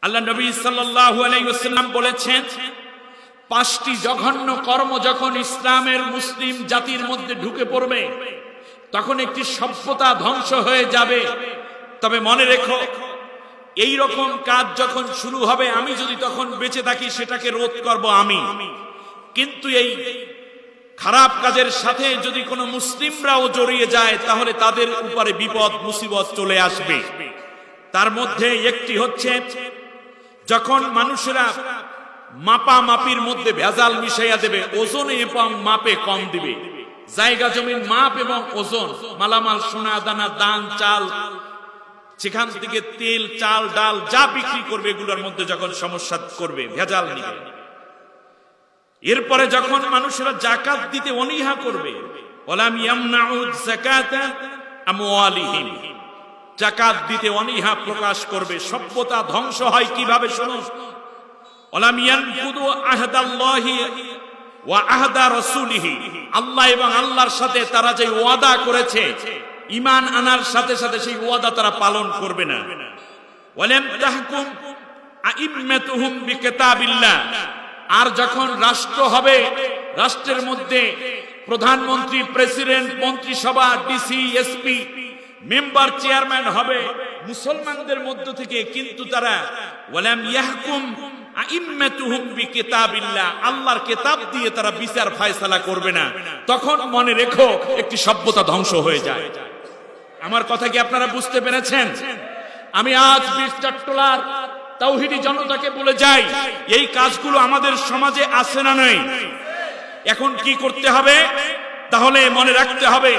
আল্লাহ নবী সাল্লাল্লাহু আলাইহি ওয়াসাল্লাম বলেছেন, 5টি জঘন্য কর্ম যখন ইসলামের মুসলিম জাতির মধ্যে ঢুকে পড়বে তখন একটি সভ্যতা ধ্বংস হয়ে যাবে। তবে মনে রেখো, এই রকম কাজ যখন শুরু হবে, আমি যদি তখন বেঁচে থাকি সেটাকে রোধ করব আমি। কিন্তু এই খারাপ কাজের সাথে যদি কোনো মুসলিমরাও জড়িয়ে যায় তাহলে তাদের উপরে বিপদ মুসিবত চলে আসবে। তার মধ্যে একটি হচ্ছে, যখন মানুষেরা মাপামাপির মধ্যে ভেজাল মিশাইয়া দেবে, ওজনে এবং মাপে কম দিবে, জায়গা জমির মাপ এবং ওজন, মালামাল সোনা দানা দান চাল, সেখান থেকে তেল চাল ডাল যা বিক্রি করবে এগুলোর মধ্যে যখন সমস্যা করবে, ভেজাল নিবে। এরপরে যখন মানুষেরা যাকাত দিতে অনীহা করবে, ওয়ালাম ইয়ামনাউ যাকাতা আমওয়ালিহিম, যাকাত দিতে অনীহা প্রকাশ করবে, সভ্যতা ধ্বংস হয় কিভাবে শুনুন। ওয়ালাম ইয়ানকুদু আহদাল্লাহি ওয়া আহদা রাসূলিহি, আল্লাহ এবং আল্লাহর সাথে তারা যে ওয়াদা করেছে, ঈমান আনার সাথে সাথে সেই ওয়াদা তারা পালন করবে না। ওয়ালাম তাহকুম আইম্মাতুহুম বিকিতাবিল্লাহ, আর যখন রাষ্ট্র হবে, রাষ্ট্রের মধ্যে প্রধানমন্ত্রী, প্রেসিডেন্ট, মন্ত্রিসভা, ডিসি, এসপি, মেম্বার, চেয়ারম্যান হবে মুসলমানদের মধ্য থেকে, কিন্তু তারা ওয়ালাম ইয়াহকুম আইম্মাতুহুম বিকিতাবিল্লাহ, আল্লাহর কিতাব দিয়ে তারা বিচার ফয়সালা করবে না, তখন মনে রেখো একটি সভ্যতা ধ্বংস হয়ে যায়। আমার কথা কি আপনারা বুঝতে পেরেছেন? আমি আজ বিশটার তাওহীদি জনতাকে বলে যাই, এই কাজগুলো আমাদের সমাজে আছে না নাই? এখন কি করতে হবে? তাহলে মনে রাখতে হবে,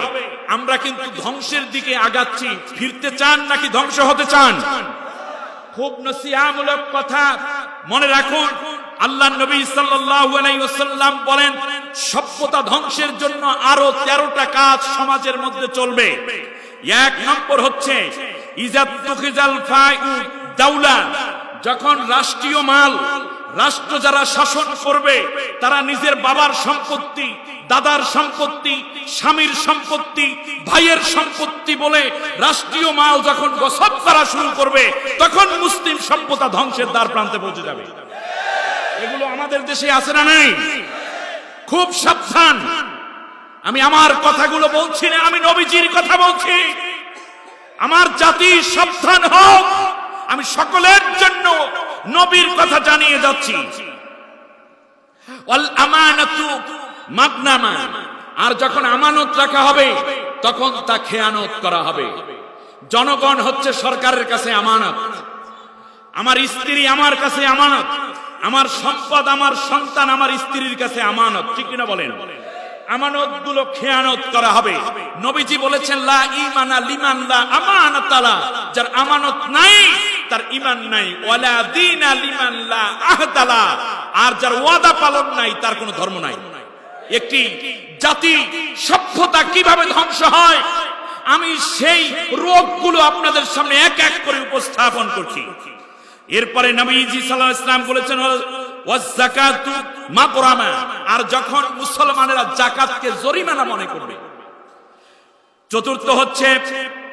আমরা কিন্তু ধ্বংসের দিকে আগাচ্ছি। ফিরতে চান নাকি ধ্বংস হতে চান? খুব নসিহামূলক কথা মনে রাখুন। আল্লাহ নবী সাল্লাল্লাহু আলাইহি ওয়াসাল্লাম বলেন, সভ্যতা ধ্বংসের জন্য আরো 13টা কাজ সমাজের মধ্যে চলবে। 1 নম্বর হচ্ছে ইজাতুখিজাল ফাইউ দাওলা, যখন রাষ্ট্রীয় মাল, রাষ্ট্র যারা শাসন করবে তারা নিজের বাবার সম্পত্তি, দাদার সম্পত্তি, স্বামীর সম্পত্তি, ভাইয়ের সম্পত্তি বলে রাষ্ট্রীয় মাল যখন গসব করা শুরু করবে, তখন মুসলিম সভ্যতা ধ্বংসের দ্বার প্রান্তে পৌঁছে যাবে। এগুলো আমাদের দেশে আছে না নাই? খুব সাবধান। আমি আমার কথাগুলো বলছি না, আমি নবীজির কথা বলছি। আমার জাতি সাবধান হোক, আমি সকলের জন্য নবীর কথা জানিয়ে যাচ্ছি। ওয়াল আমানাতু মাগনামা, আর যখন আমানত রাখা হবে তখন তা খেয়ানত করা হবে। জনগণ হচ্ছে সরকারের কাছে আমানত, আমার স্ত্রী আমার কাছে আমানত, আমার সম্পদ, আমার সন্তান আমার স্ত্রীর কাছে আমানত, ঠিক কিনা বলেন? আমানত গুলো খেয়ানত করা হবে। নবীজি বলেছেন, লা ঈমানা লিমান লা আমানাতা লা, যার আমানত নাই তার ঈমান নাই। ওয়ালা দীনা লিমান লা আহদা লা, আর যার ওয়াদা পালন নাই তার কোনো ধর্ম নাই। একটি জাতি, সভ্যতা কিভাবে ধ্বংস হয়, আমি সেই রোগগুলো আপনাদের সামনে এক এক করে উপস্থাপন করছি। এরপরে নবীজি সাল্লাল্লাহু আলাইহি ওয়াসাল্লাম বলেছেন, ওয়াজ যাকাতু মাগরামা, আর যখন মুসলমানেরা যাকাতকে জরিমানা মনে করবে। চতুর্থ হচ্ছে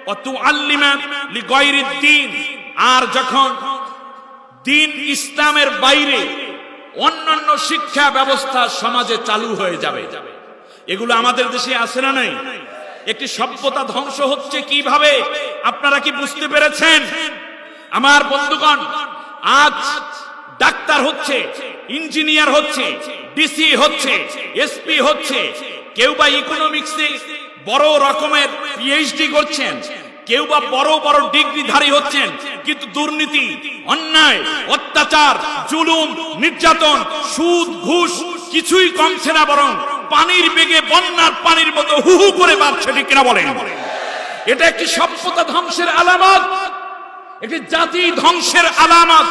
ওয়াতুআল্লিমা লিগায়রিদ দ্বীন, আর যখন দ্বীন ইসলামের বাইরে অন্যান্য শিক্ষা ব্যবস্থা সমাজে চালু হয়ে যাবে। এগুলো আমাদের দেশে আছে না নাই? একটি সভ্যতা ধ্বংস হচ্ছে কিভাবে, আপনারা কি বুঝতে পেরেছেন? আমার বন্ধুগণ, আজ ডাক্তার হচ্ছে, ইঞ্জিনিয়ার হচ্ছে, ডিসি হচ্ছে, এসপি হচ্ছে, কেউ বা ইকোনমিক্সে বড় রকমের পিএইচডি করছেন, কেউ বা বড় বড় ডিগ্রিধারী হচ্ছেন, কিন্তু দুর্নীতি, অন্যায়, অত্যাচার, জুলুম, নির্যাতন, সুদ, ঘুষ কিছুই কমছে না, বরং পানির বেগে বন্যার পানির মতো হু হু করে বাড়ছে, ঠিক কিনা বলেন? এটা একটি সভ্যতা ধ্বংসের আলামত, একটি জাতি ধ্বংসের আলামত।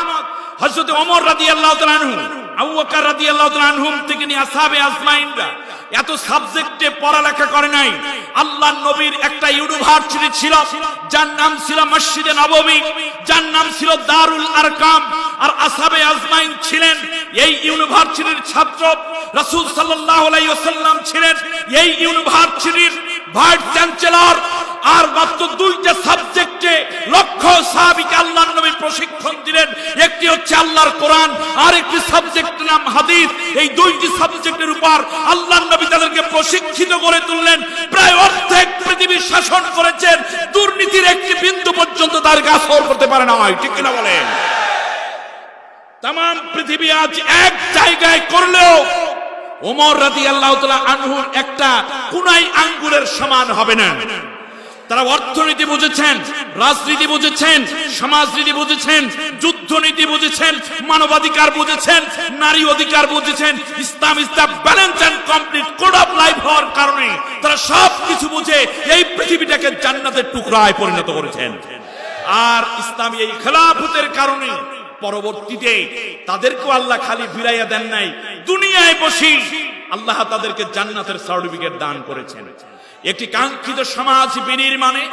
হযরত ওমর রাদিয়াল্লাহু তাআলা আনহু, আবু বকর রাদিয়াল্লাহু তাআলা আনহুম থেকে নিয়ে আসহাবে আজমাইনরা এত সাবজেক্টে পড়ালেখা করে নাই। আল্লাহর নবীর একটা ইউনিভার্সিটি ছিল, যার নাম ছিল মসজিদে নববী, যার নাম ছিল দারুল আরকাম, আর আসহাবে আজমাইন ছিলেন এই ইউনিভার্সিটির ছাত্র। রাসূল সাল্লাল্লাহু আলাইহি ওয়াসাল্লাম ছিলেন এই ইউনিভার্সিটির ভাইস চ্যান্সেলর। আর মাত্র 2টা সাবজেক্টে লক্ষ সাহাবীকে আল্লাহর নবী প্রশিক্ষণ দিলেন। একটি হচ্ছে আল্লাহর কোরআন, আর একটি সাবজেক্টের নাম হাদিস। এই 2টি সাবজেক্টের উপর আল্লাহর নবী তাদেরকে প্রশিক্ষিত করে তুললেন। প্রায় অর্ধেক পৃথিবী শাসন করেছেন, দুর্নীতির একটি বিন্দু পর্যন্ত তার গা সর করতে পারে না। ঠিক কিনা বলেন? তাম পৃথিবী আজ এক জায়গায় করলেও ওমর রাদিয়াল্লাহু তাআলা আনহুর একটা কুনাই আঙ্গুলের সমান হবে না। তারা অর্থনীতি বুঝেছেন, রাজনীতি বুঝেছেন, সমাজনীতি বুঝেছেন, যুদ্ধনীতি বুঝেছেন, মানবাধিকার বুঝেছেন, নারী অধিকার বুঝেছেন। Islam is the balance and complete code of life হওয়ার কারণে তারা সব কিছু বুঝে এই পৃথিবীটাকে জান্নাতের টুকরায় পরিণত করেছেন। আর ইসলামী এই খেলাফতের কারণে পরবর্তীতে তাদেরকেও আল্লাহ খালি ফিরাইয়া দেন নাই, দুনিয়ায় বসে আল্লাহ তাদেরকে জান্নাতের সার্টিফিকেট দান করেছেন। একটি কাঙ্ক্ষিত সমাজ বিনির্মাণে,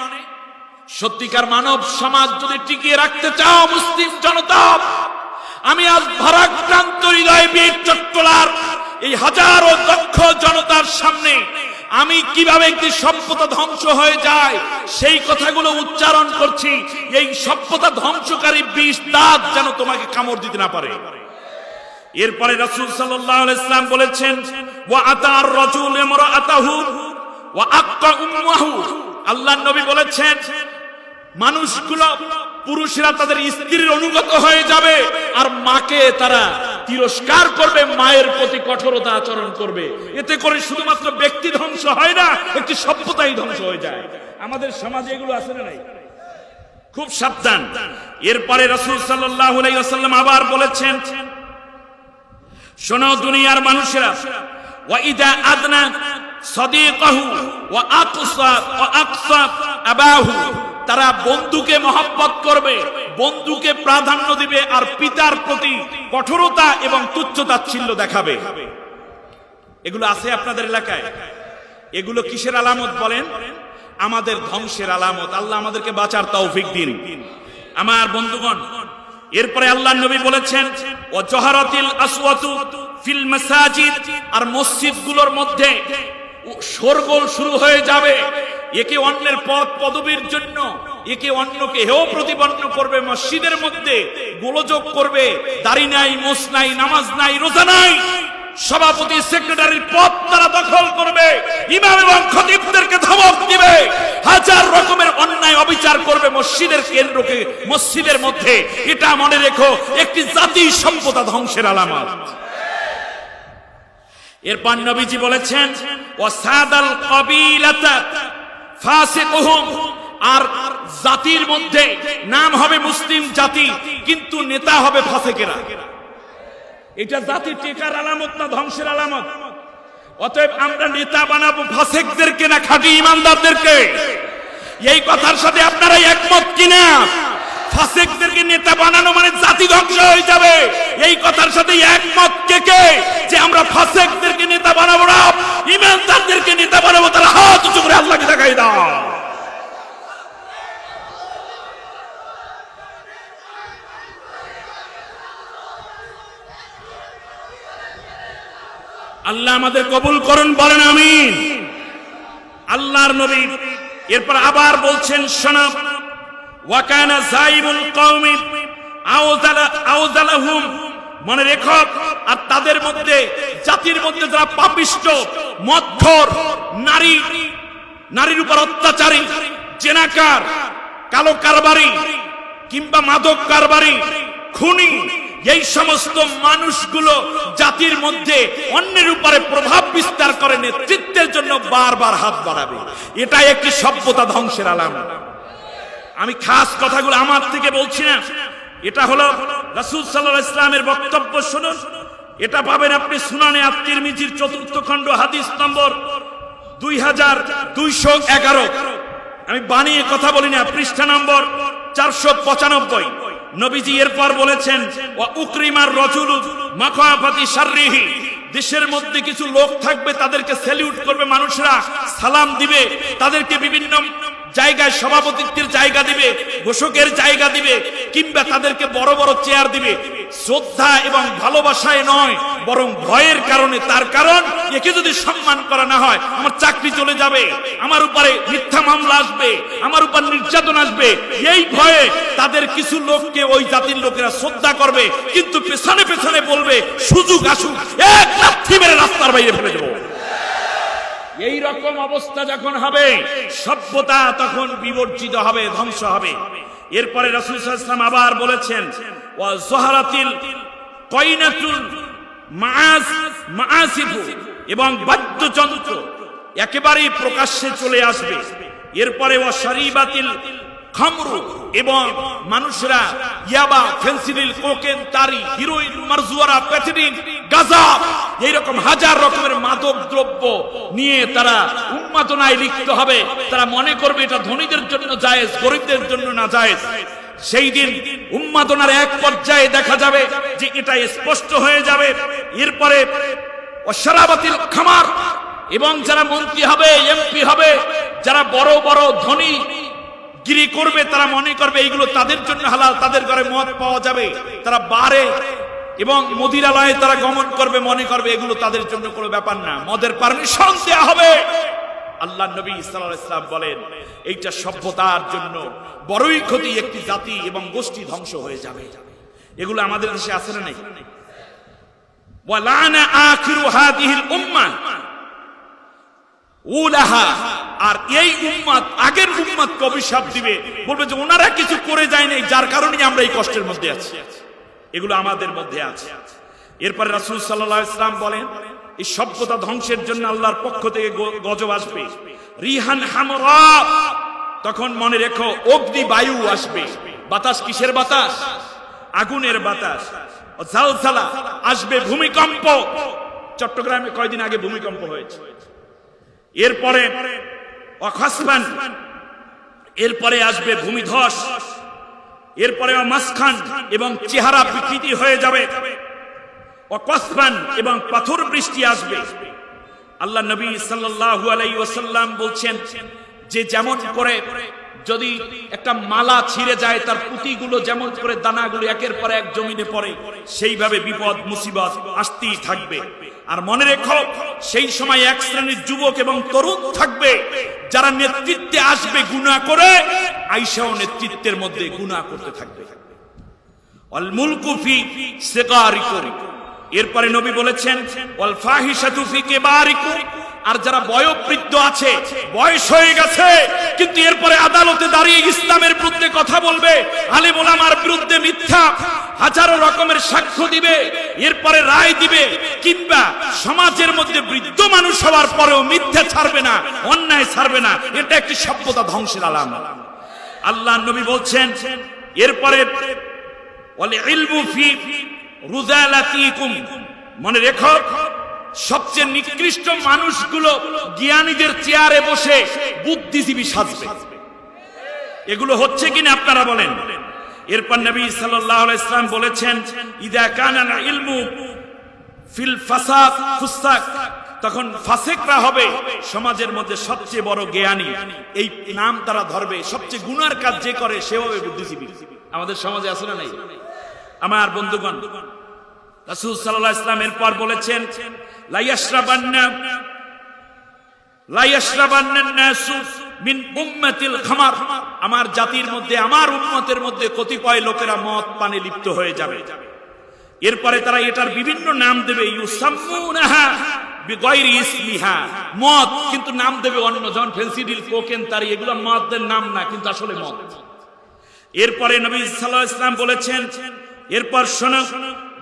সত্যিকার মানব সমাজ যদি টিকিয়ে রাখতে চাও মুসলিম জনতা, আমি আজ ভারাক্রান্ত হৃদয় বীর চট্টলার এই হাজারো দক্ষ জনতার সামনে আমি কিভাবে একটি সভ্যতা ধ্বংস হয়ে যায় সেই কথাগুলো উচ্চারণ করছি। এই সভ্যতা ধ্বংসকারী বিষ দাঁত যেন তোমাকে কামড় দিতে না পারে। এরপরে রাসূল সাল্লাল্লাহু আলাইহি ওয়াসাল্লাম বলেছেন, ওয়া আতার রাজুল ইমরাআতাহু ওয়া আক্কা উম্মাহু। আল্লাহর নবী বলেছেন, মানুষগুলো, পুরুষরা তাদের স্ত্রীর অনুগত হয়ে যাবে আর মাকে তারা তিরস্কার করবে, মায়ের প্রতি কঠোরতা আচরণ করবে। এতে করে শুধুমাত্র ব্যক্তি ধ্বংস হয় না, একটি সভ্যতাই ধ্বংস হয়ে যায়। আমাদের সমাজে এগুলো আছে না নাই? খুব সাবধান। এরপরে রাসূল সাল্লাল্লাহু আলাইহি ওয়াসাল্লাম আবার বলেছেন, শোনো দুনিয়ার মানুষেরা, ওয়া ইদা আদনা সাদিকাহু ওয়া আকসা আবাহু। তারা বন্ধুকে মহব্বত করবে, বন্ধুকে প্রাধান্য দিবে, আর পিতার প্রতি কঠোরতা এবং তুচ্ছতাচ্ছিল্য দেখাবে। এগুলো আছে আপনাদের এলাকায়? এগুলো কিসের আলামত বলেন? আমাদের ধ্বংসের আলামত। আল্লাহ আমাদেরকে বাঁচার তৌফিক দিন। আমার বন্ধুগণ, এরপরে আল্লাহর নবী বলেছেন, ও জহরাতিল আসওয়াতু ফিল মাসাজিদ। আর মসজিদগুলোর মধ্যে শোরগোল শুরু হয়ে যাবে, একে অন্যের পদ পদবীর জন্য একে অন্যকে হেয় প্রতিপন্ন করবে। মসজিদের মধ্যে গোলযোগ করবে, দাড়ি নাই, মোছ নাই, নামাজ নাই, রোজা নাই, সভাপতি সেক্রেটারির পদ তারা দখল করবে, ইমাম এবং খতিবদেরকে ধমক দিবে, হাজার রকমের অন্যায় অবিচার করবে মসজিদের কেন্দ্রকে, মসজিদের মধ্যে। এটা মনে রেখো, একটি জাতি সভ্যতা ধ্বংসের আলামত। এরপর নবীজি বলেছেন, ওয়াসাদাল কাবিলাতা ফাসিকুহুম। আর জাতির মধ্যে নাম হবে মুসলিম জাতি, কিন্তু নেতা হবে ফাসিকেরা। এটা জাতির টেকার আলামত না ধ্বংসের আলামত? অতএব আমরা নেতা বানাবো ফাসিকদেরকে না খাঁটি ইমানদারদেরকে? এই কথার সাথে আপনারা একমত কিনা? ফাসিকদেরকে নেতা বানানো মানে জাতি ধ্বংস হয়ে যাবে। এই কথার সাথে একমত কে কে যে আমরা ফাসিকদেরকে নেতা বানাবো না, ইমানদারদেরকে নেতা বানাবো? তারা হাত উঁচু করে আল্লাহকে দেখাই দাও। আল্লাহ আমাদের কবুল করুন, বলেন আমিন। আল্লাহর নবী এরপর আবার বলছেন, শোনো, ওয়া কানা যাইমুল কওমি আউযালাহুম। মনে রেখো, আর তাদের মধ্যে, জাতির মধ্যে যারা পাপিষ্ঠ, মদখোর, নারীর উপর অত্যাচারী, জেনাকার, কালো কারবারি কিংবা মাদক কারবারি, খুনি, এই সমস্ত মানুষগুলো জাতির মধ্যে অন্যের উপরে প্রভাব বিস্তার করে নেতৃত্বের জন্য বারবার হাত বাড়াবে। এটা একটি সভ্যতা ধ্বংসের আলামত। আমি খাস কথাগুলো আমার থেকে বলছি না, এটা হলো রাসূল সাল্লাল্লাহু আলাইহি ওয়াসাল্লামের বক্তব্য। শুনুন, এটা পাবেন আপনি সুনানে আত-তিরমিজির 4th খণ্ড হাদিস নম্বর 2211। আমি বানিয়ে কথা বলি না, পৃষ্ঠা নম্বর 495। নবীজি এরপর বলেছেন, ওয়া উকরিমার রাজুলু মাখাফাতি শাররিহি। দেশের মধ্যে কিছু লোক থাকবে, তাদেরকে স্যালিউট করবে মানুষরা, সালাম দিবে, তাদেরকে বিভিন্ন জায়গায় সভাপতিত্বের জায়গা দিবে, ঘোষকের জায়গা দিবে, কিংবা তাদেরকে বড় বড় চেয়ার দিবে। শ্রদ্ধা এবং ভালোবাসায় নয়, বরং ভয়ের কারণে। তার কারণ, একে যদি সম্মান করা না হয় আমার চাকরি চলে যাবে, আমার উপরে মিথ্যা মামলা আসবে, আমার উপর নির্যাতন আসবে। এই ভয়ে তাদের কিছু লোককে ওই জাতির লোকেরা শ্রদ্ধা করবে, কিন্তু পেছনে পেছনে বলবে সুযোগ আসুক এক লাথি মেরে রাস্তার বাইরে ফেলে দেব। এই রকম অবস্থা যখন হবে, সভ্যতা তখন বিবর্জিত হবে, ধ্বংস হবে। এরপরে রাসূল সাল্লাল্লাহু আলাইহি ওয়াসাল্লাম আবার বলেছেন, ওয়া যহারাতিল কয়নাতুল মাআসিফু, এবং বাদ্যযন্ত্র একেবারেই প্রকাশ্যে চলে আসবে। এরপরে ওয়া শারিবাতিল খামরু, এবং মানুষরা ইয়াবা, ফেন্সিডিল, কোকেন, তারি, হিরোইন, মারজুয়ারা, প্যাথিডিন, গাঁজা, এইরকম হাজার রকমের মাদক দ্রব্য নিয়ে তারা উন্মাদনায় লিপ্ত হবে। তারা মনে করবে এটা ধনীদের জন্য জায়েজ, গরিবদের জন্য না জায়েজ। সেই দিন উন্মাদনার এক পর্যায়ে দেখা যাবে যে এটা স্পষ্ট হয়ে যাবে। এরপরে অশরাবাতিল খামার, এবং যারা মন্ত্রী হবে, এমপি হবে, যারা বড় বড় ধনী গিরি করবে, তারা মনে করবে এইগুলো তাদের জন্য হালাল, তাদের ঘরে মদ পাওয়া যাবে। তারা বারে এবং মদিরালয়ে তারা গমন করবে, মনে করবে এগুলো তাদের জন্য কোনো ব্যাপার না, মদের পারমিশন দেয়া হবে। আল্লাহ নবী সাল্লাল্লাহু আলাইহি ওয়াসাল্লাম বলেন, এইটা সভ্যতার জন্য বড়ই ক্ষতি, একটি জাতি এবং গোষ্ঠী ধ্বংস হয়ে যাবে। এগুলো আমাদের দেশে আছে না নাই? ওয়া লানা আখিরু হাদিহিল উম্মাহ উলাহা, আর এই উম্মত আগের উম্মতকে অভিশাপ দিবে, বলবে যে ওনারা কিছু করে যায় নাই, যার কারণে আমরা এই কষ্টের মধ্যে আছি। এগুলো আমাদের মধ্যে আছে। এরপর রাসূল সাল্লাল্লাহু আলাইহি ওয়াসাল্লাম বলেন, এই সভ্যতা ধ্বংসের জন্য আল্লাহর পক্ষ থেকে গজব আসবে, রিহান হামরা, তখন মনে রেখো অগ্নি বায়ু আসবে। বাতাস কিসের বাতাস? আগুনের বাতাস। জালজালা আসবে, ভূমিকম্প। চট্টগ্রামে কয়দিন আগে ভূমিকম্প হয়েছে। এরপরে অখাসবান, এরপরে আসবে ভূমিধস। এরপরে মাসখান, এবং চেহারা বিকৃতি হয়ে যাবে। অকসবান, এবং পাথর বৃষ্টি আসবে। আল্লাহ নবী সাল্লাল্লাহু আলাইহি ওয়াসাল্লাম বলছেন যে যেমন করে যদি একটা মালা ছিঁড়ে যায়, তার পুঁতিগুলো যেমন করে দানাগুলো একের পর এক জমিনে পড়ে, সেইভাবে বিপদ মুসিবত আসতেই থাকবে। আর মনে রেখো, সেই সময় এক শ্রেণীর যুবক এবং তরুণ থাকবে যারা নেতৃত্বে আসবে গুনাহ করে, আয়েশাও নেতৃত্বের মধ্যে গুনাহ করতে থাকবে। ওয়াল মুলকু ফি সিগারিকুম, এরপরে নবী বলেছেন ওয়াল ফাহিশাতু ফি কিবারিকুম, আর যারা বয়োবৃদ্ধ আছে, বয়স হয়ে গেছে, কিন্তু এরপরে আদালতে দাঁড়িয়ে ইসলামের বিরুদ্ধে কথা বলবে, আলেম ওলামার বিরুদ্ধে মিথ্যা হাজারো রকমের সাক্ষ্য দিবে, এরপরে রায় দিবে, কিংবা সমাজের মধ্যে বৃদ্ধ মানুষ হওয়ার পরেও মিথ্যা ছাড়বে না, অন্যায় ছাড়বে না, এটা একটি সভ্যতা ধ্বংসের আলামত। আল্লাহ নবী বলছেন এরপরে ওয়াল ইলমু ফি রুযালাতিকুম, মনে রেখো সবচেয়ে নিকৃষ্ট মানুষগুলো জ্ঞানীদের চেয়ারে বসে বুদ্ধিজীবী সাজবে। এগুলো হচ্ছে কিনা আপনারা বলেন? এরপর নবী সাল্লাল্লাহু আলাইহি ওয়াসাল্লাম বলেছেন, ইযা কানাল ইলমু ফিল ফাসাদ ফুসাক, তখন ফাসিকরা হবে সমাজের মধ্যে সবচেয়ে বড় জ্ঞানী, এই নাম তারা ধরবে। সবচেয়ে গুনার কাজ যে করে সে হবে বুদ্ধিজীবী। আমাদের সমাজে আছে না নাই? আমার বন্ধুগণ, রাসূল সাল্লাল্লাহু আলাইহি ওয়াসাল্লাম এরপর বলেছেন, লা ইয়াশরাবান্নান নাসু মিন উম্মাতিল খামার, আমার জাতির মধ্যে, আমার উম্মতের মধ্যে কতিপয় লোকেরা মদ পানে লিপ্ত হয়ে যাবে। এরপরে তারা এটার বিভিন্ন নাম দেবে, ইউসাম্মুনাহা বিগাইরি ইসমিহা, মদ কিন্তু নাম দেবে অন্য, যেমন ফেন্সিডিল, কোকেন, তারি, এগুলো মদের নাম না, কিন্তু আসলে মদ। এরপরে নবী সাল্লাল্লাহু আলাইহি ওয়াসাল্লাম বলেছেন, এরপর শোনো,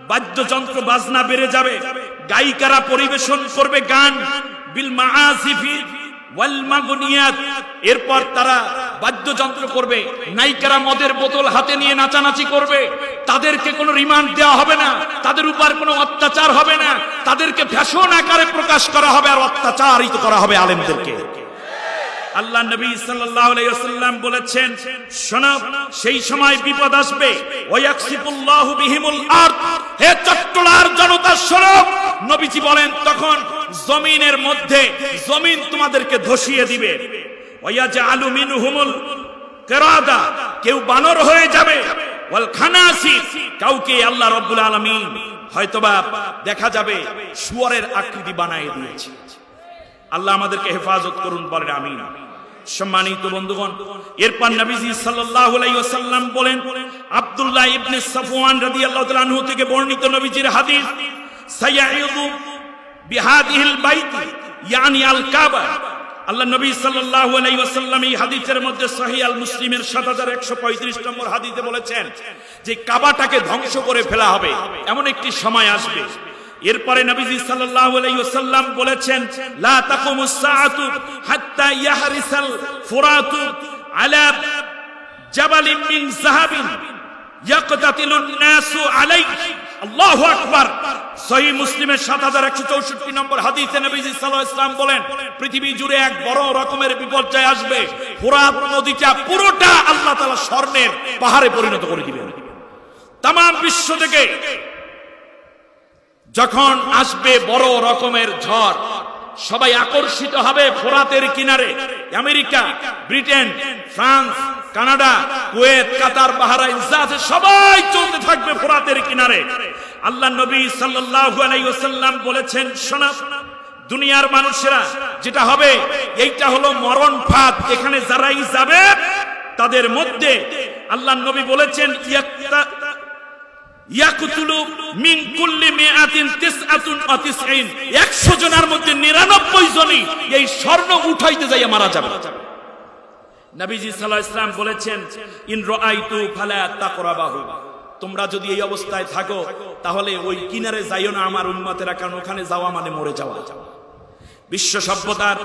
বাদ্যযন্ত্র বাজনা বেড়ে যাবে, গায়িকারা পরিবেশন করবে গান, বিল মাআসিফি ওয়াল মাগনিয়াত, এরপর তারা বাদ্যযন্ত্র করবে, নায়িকারা মদের বোতল হাতে নিয়ে নাচানাচি করবে, তাদেরকে কোনো রিমান্ড দেওয়া হবে না, তাদের উপর কোনো অত্যাচার হবে না, তাদেরকে ফ্যাশন আকারে প্রকাশ করা হবে, আর অত্যাচারিত করা হবে আলেমদেরকে। আল্লাহ নবী সাল্লাল্লাহু আলাইহি ওয়াসাল্লাম বলেছেন, শোনো, সেই সময় বিপদ আসবে, ওয়ায়াকসিফুল্লাহু বিহিমুল আরদ, হে চট্টলার জনতা শোনো, নবীজি বলেন তখন জমিনের মধ্যে জমিন তোমাদেরকে ধসিয়ে দিবে, ওয়ায়াজআলু মিনহুমুল কিরাদা, কেউ বানর হয়ে যাবে, ওয়াল খানাসির, কাউকে আল্লাহ রাব্বুল আলামিন হয়তোবা দেখা যাবে শুয়োরের আকৃতি বানিয়ে দিয়েছে। আল্লাহ আমাদেরকে হেফাজত করুন, বলেন আমিন। সম্মানিত বন্ধুগণ, এরপর নবীজি সাল্লাল্লাহু আলাইহি ওয়াসাল্লাম বলেন, আব্দুল্লাহ ইবনে সাফওয়ান রাদিয়াল্লাহু তাআলা আনহু থেকে বর্ণিত নবীজির হাদিস, সায়াইযু বিহাদিহিল বাইত ইয়ানি আল কাবা। আল্লাহ নবী সাল্লাল্লাহু আলাইহি ওয়াসাল্লাম এই হাদিসের মধ্যে সহিহ আল মুসলিমের 7135 নম্বর হাদিসে বলেছেন যে কাবাটাকে ধ্বংস করে ফেলা হবে, এমন একটি সময় আসবে। এরপরে নবীজি সাল্লাল্লাহু আলাইহি ওয়াসাল্লাম বলেছেন, লা তাকুমুস সাআতু হাত্তা ইয়াহরিসাল ফুরাতু আলা জাবালিন মিন যাহাবিন ইয়াকতাতিলুন নাসু আলাইহি। আল্লাহু আকবার। সহিহ মুসলিমের 7164 নম্বর হাদিসে নবীজি সাল্লাল্লাহু আলাইহি ওয়াসাল্লাম বলেন, পৃথিবী জুড়ে এক বড় রকমের বিপর্যয় আসবে, ফোরাত নদীটা পুরোটা আল্লাহ তাআলা স্বর্ণের পাহাড়ে পরিণত করে দিবেন। তাম বিশ্ব থেকে যখন আসবে বড় রকমের ঝড়, সবাই আকর্ষিত হবে ফোরাতের কিনারে। America, Britain, France, Canada, Kuwait, Qatar, Bahrain যা আছে সবাই চলতে থাকবে ফোরাতের কিনারে। আল্লাহ নবী সাল্লাল্লাহু আলাইহি ওয়াসাল্লাম বলেছেন, শোনা দুনিয়ার মানুষেরা যেটা হবে, এইটা হলো মরণ ফাঁদ। এখানে যারাই যাবে তাদের মধ্যে আল্লাহ নবী বলেছেন, ইয়াকুতুলু মিন কুল্লি মিআতিন তিসআতুন ওয়া তিসঈন, 100 জনের মধ্যে 99 জনই এই স্বর্ণ উঠাইতে যাইয়া মারা যাবে। নবীজি সাল্লাল্লাহু আলাইহি ওয়াসাল্লাম বলেছেন, ইন রাআইতু ফালা তাকরাবাহু, তোমরা যদি এই অবস্থায় থাকো তাহলে ওই কিনারে যাইও না আমার উম্মতেরা, কারণ ওখানে যাওয়া মানে মরে যাওয়া। বিশ্ব সভ্যতার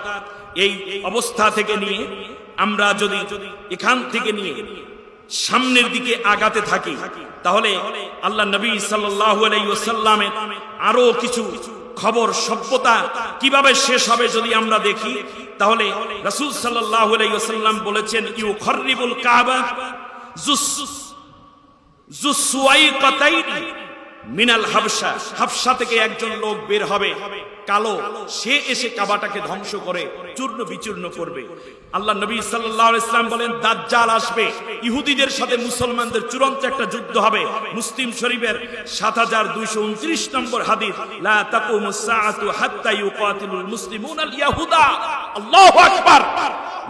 এই অবস্থা থেকে নিয়ে আমরা যদি এখান থেকে নিয়ে সামনের দিকে আগাতে থাকি, তাহলে আল্লাহ নবী সাল্লাল্লাহু আলাইহি ওয়াসাল্লামের আরো কিছু খবর সভ্যতা কিভাবে শেষ হবে যদি আমরা দেখি, তাহলে রাসূল সাল্লাল্লাহু আলাইহি ওয়াসাল্লাম বলেছেন, ইউখরিবুল কাবা জুসওয়াইকাতাইন মিনাল হাবশা, হাবশা থেকে একজন লোক বের হবে কালো, সে এসে কাবাটাকে ধ্বংস করে চূর্ণ বিচূর্ণ করবে। আল্লাহ নবী সাল্লাল্লাহু আলাইহি ওয়াসাল্লাম বলেন, দাজ্জাল আসবে, ইহুদিদের সাথে মুসলমানদের চূড়ান্ত একটা যুদ্ধ হবে। মুসলিম শরীফের 7229 নম্বর হাদিস, লা তাকুমুস সাআতু হাত্তা ইউকাতিলুল মুসলিমুনা আল ইয়াহুদা। আল্লাহু আকবার।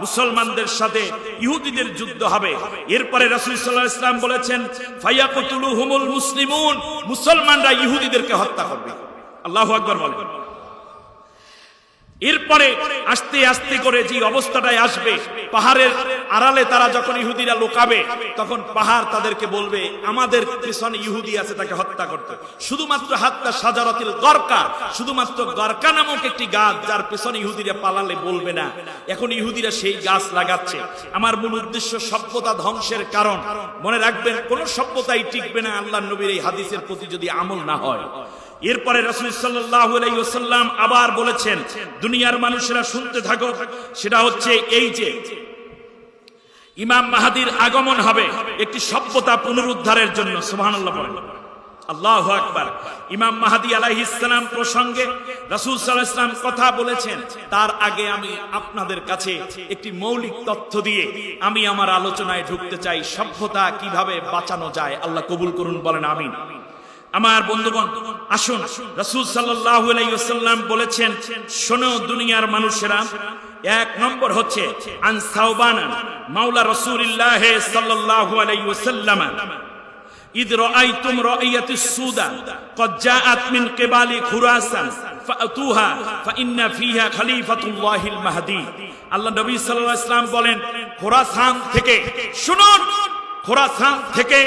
মুসলমানদের সাথে ইহুদিদের যুদ্ধ হবে। এরপরে রাসূল সাল্লাল্লাহু আলাইহি ওয়াসাল্লাম বলেছেন, ফায়াকুতুলুহুমুল মুসলিমুন, মুসলমানরা ইহুদিদেরকে হত্যা করবে। আল্লাহু আকবার বলেন। এরপরে আস্তে আস্তে করে যে অবস্থাটায় আসবে, পাহাড়ের আড়ালে তারা যখন ইহুদিরা লুকাবে, তখন পাহাড় তাদেরকে বলবে, আমাদের পিছনে ইহুদি আছে, তাকে হত্যা করতে। শুধুমাত্র হাত্তা শাজারাতিল গরকা, শুধুমাত্র গরকা নামক একটি গাছ, যার পিছনে ইহুদিরা পালালে বলবে না। এখন ইহুদিরা সেই গাছ লাগাচ্ছে। আমার মূল উদ্দেশ্য সভ্যতা ধ্বংসের কারণ। মনে রাখবেন, কোন সভ্যতাই টিকবে না আল্লাহর নবীর এই হাদিসের প্রতি যদি আমল না হয়। এরপরে রাসূল সাল্লাল্লাহু আলাইহি ওয়াসাল্লাম আবার বলেছেন, দুনিয়ার মানুষেরা শুনতে থাকো, সেটা হচ্ছে এই যে ইমাম মাহদীর আগমন হবে একটি সভ্যতা পুনরুদ্ধারের জন্য। সুবহানাল্লাহ বলেন। আল্লাহু আকবার। ইমাম মাহদী আলাইহিস সালাম প্রসঙ্গে রাসূল সাল্লাল্লাহু আলাইহি ওয়াসাল্লাম কথা বলেছেন। তার আগে আমি আপনাদের কাছে একটি মৌলিক তথ্য দিয়ে আমি আমার আলোচনায় ঢুকতে চাই, সভ্যতা কিভাবে বাঁচানো যায়। আল্লাহ কবুল করুন, বলেন আমিন। আমার বন্ধুগণ, আসুন, রাসূল সাল্লাল্লাহু আলাইহি ওয়াসাল্লাম বলেছেন, শোনো দুনিয়ার মানুষেরা, এক নম্বর হচ্ছে আন সাওবান মাওলা রাসূলুল্লাহ সাল্লাল্লাহু আলাইহি ওয়াসাল্লাম, ইদ রাআইতুম রাইয়াতিস সুদা ক্বাদ জাআত মিন কিবালি খুরাসান ফাতুহা ফাইন্না ফিহা খলিফাতুল্লাহিল মাহদী। আল্লাহ নবী সাল্লাল্লাহু আলাইহি ওয়াসাল্লাম বলেন, খোরাসান থেকে, শুনুন, খোরাসান থেকে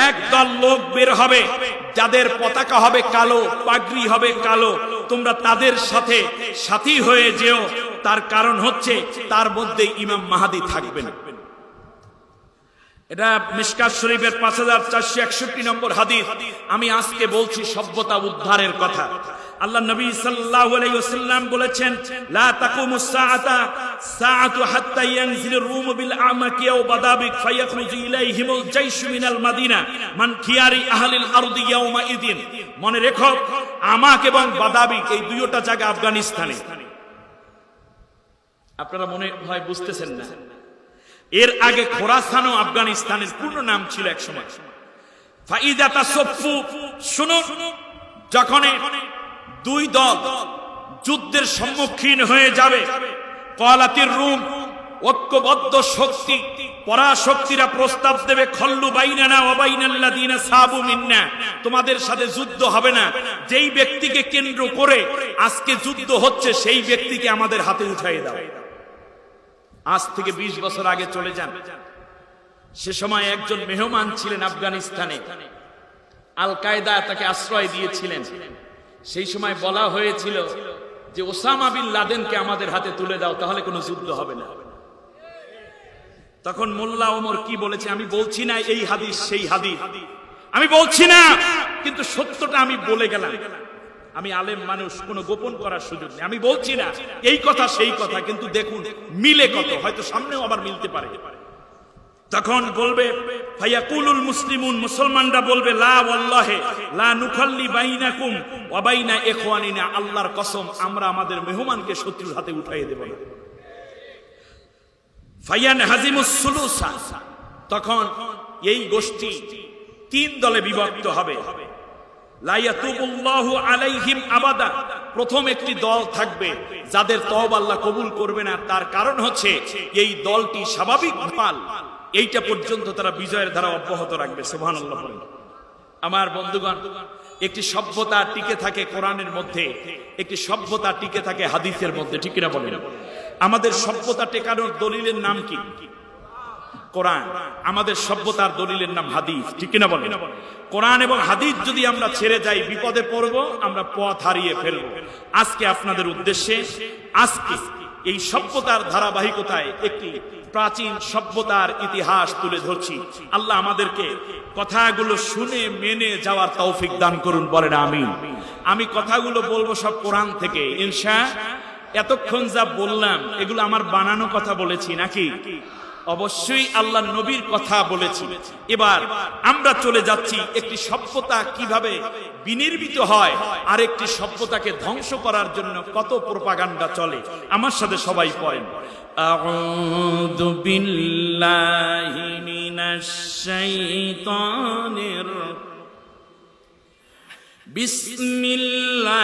একদল লোক বের হবে, যাদের পতাকা হবে কালো, পাগড়ি হবে কালো। তোমরা তাদের সাথে সাথী হয়ে যেও, তার কারণ হচ্ছে তার মধ্যে ইমাম মাহদী থাকবেন। এটা মিশকাত শরীফের 5461 নম্বর হাদিস। আমি আজকে বলছি সভ্যতা উদ্ধারের কথা। আল্লাহ নবী সাল্লাল্লাহু আলাইহি ওয়াসাল্লাম বলেছেন, লা তাকুমুস সাআতু হাত্তা ইয়ানজিলুর রূম বিল আমাকি ওয়া বাদাবিক ফায়াখরুজু ইলাইহিমুল জাইশু মিনাল মাদিনা মান খিয়ারি আহলিল আরদি ইয়াউমা ইদিন। মনে রেখো, আমাক এবং বাদাবিক এই দুইটা জায়গা আফগানিস্তানে। আপনারা মনে হয় বুঝতেছেন না। এর আগে খোরাসান ও আফগানিস্তানের পূর্ণ নাম ছিল এক সময়। ফাইদা তাসাফফু, শুনুন, যখন দুই দল যুদ্ধের সম্মুখীন হয়ে যাবে, ক্বালাতির রূম, ঐক্যবদ্ধ শক্তি, পরাশক্তিরা প্রস্তাব দেবে, খল্লু বাইনানা ওয়া বাইনাল্লাযিনা সাবু মিন্না, তোমাদের সাথে যুদ্ধ হবে না। যেই ব্যক্তিকে কেন্দ্র করে আজকে যুদ্ধ হচ্ছে সেই ব্যক্তিকে আমাদের হাতে উঠাইয়ে দাও। আজ থেকে 20 বছর আগে চলে যান। সে সময় একজন মেহমান ছিলেন আফগানিস্তানে, আল কায়দা তাকে আশ্রয় দিয়েছিলেন। সেই সময় বলা হয়েছিল যে ওসামা বিন লাদেনকে আমাদের হাতে তুলে দাও, তাহলে কোনো যুদ্ধ হবে না। তখন মোল্লা ওমর কি বলেছে, আমি বলছি না এই হাদিস সেই হাদিস, আমি বলছি না, কিন্তু সত্যটা আমি বলে গেলাম। আমি আলেম মানুষ, কোনো গোপন করার সুযোগ নেই। আমি বলছি না এই কথা সেই কথা, কিন্তু দেখুন মিলে কত, হয়তো সামনেও আবার মিলতে পারে। তখন বলবে ফায়াকুলুল মুসলিমুন, মুসলমানরা বলবে লা ওয়াল্লাহি লা নুখাল্লি বাইনাকুম ওয়া বাইনা ইখওয়ানিনা, আল্লাহর কসম আমরা আমাদের মেহমানকে শত্রুর হাতে উঠাইয়ে দেব না। ফায়ানহাজিমুস সুলুসা, তখন এই গোষ্ঠী 3 দলে বিভক্ত হবে। লা ইয়াতুবুল্লাহু আলাইহিম আবাদা, প্রথম একটি দল থাকবে যাদের তওবা আল্লাহ কবুল করবে না। তার কারণ হচ্ছে এই দলটি স্বাভাবিক ফল, এইটা পর্যন্ত তারা বিজয়ের ধারা অব্যাহত রাখবে। সুবহানাল্লাহ। আমার বন্ধুগণ, একটি সভ্যতা টিকে থাকে কোরআনের মধ্যে, একটি সভ্যতা টিকে থাকে হাদিসের মধ্যে, ঠিক কিনা বলেন? আমাদের সভ্যতা টেকানোর দলিলের নাম কি? কোরআন। আমাদের সভ্যতার দলিলের নাম হাদিস, ঠিক কিনা বলেন? কোরআন এবং হাদিস যদি আমরা ছেড়ে যাই বিপদে পড়ব, আমরা পথ হারিয়ে ফেলব। আজকে আপনাদের উদ্দেশ্যে আজকে এই সভ্যতার ধারাবাহিকতায় একটি প্রাচীন সভ্যতার ইতিহাস তুলে ধরছি। আল্লাহ আমাদেরকে কথাগুলো শুনে মেনে যাওয়ার তৌফিক দান করুন, বলেন আমিন। আমি কথাগুলো বলবো সব কোরআন থেকে ইনশাআল্লাহ। এতক্ষণ যা বললাম এগুলো আমার বানানো কথা বলেছি নাকি? অবশ্যই আল্লাহ নবীর কথা বলেছি। এবার আমরা চলে যাচ্ছি একটি সভ্যতা কিভাবে বিনির্মিত হয় আর একটি সভ্যতাকে ধ্বংস করার জন্য কত প্রপাগান্ডা চলে। আমার সাথে সবাই পড়েন, আউযু বিল্লাহি মিনাশ শাইতানির বিসমিল্লাহির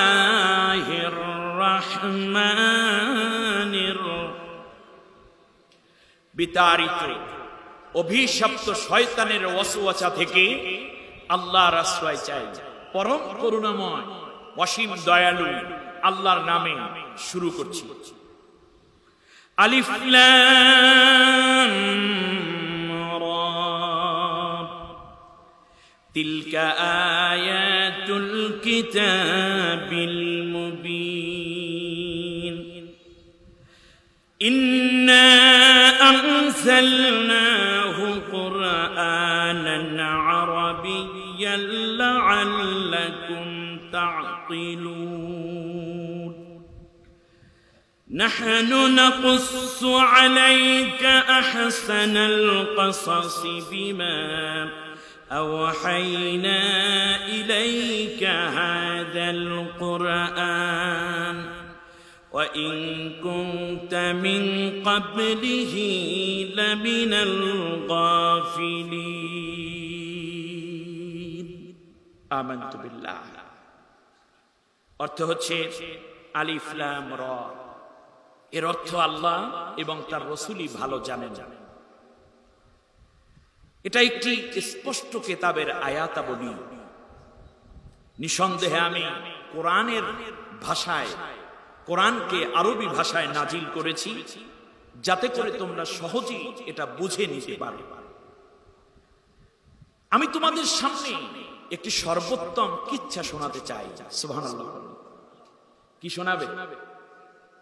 রহমানির, বিতাড়িত অভিশপ্ত শয়তানের ওয়াসওয়াসা থেকে আল্লাহর আশ্রয় চাই। পরম করুণাময় অসীম দয়ালু আল্লাহর নামে শুরু করছি। আলিফ লাম রা, তিলকা আয়াতুল কিতাবিল মুবিন, ইন্না أنزلناه قرآنا عربيا لعلكم تعقلون، نحن نقص عليك أحسن القصص بما أوحينا إليك هذا القرآن وإن كنت من قبله لمن الغافلين آمنت بالله। অর্থ হচ্ছে আলিফ লাম রা, এর অর্থ আল্লাহ এবং তার রাসূলই ভালো জানেন। এটা একটি স্পষ্ট কিতাবের আয়াতাবলী। নিঃসন্দেহে আমি কোরআনের ভাষায়, কোরআনকে আরবি ভাষায় নাজিল করেছি যাতে করে তোমরা সহজেই এটা বুঝে নিতে পারো। আমি তোমাদের সামনে একটি সর্বোত্তম কিচ্ছা শোনাতে চাই। সুবহানাল্লাহ। কি শোনাবে?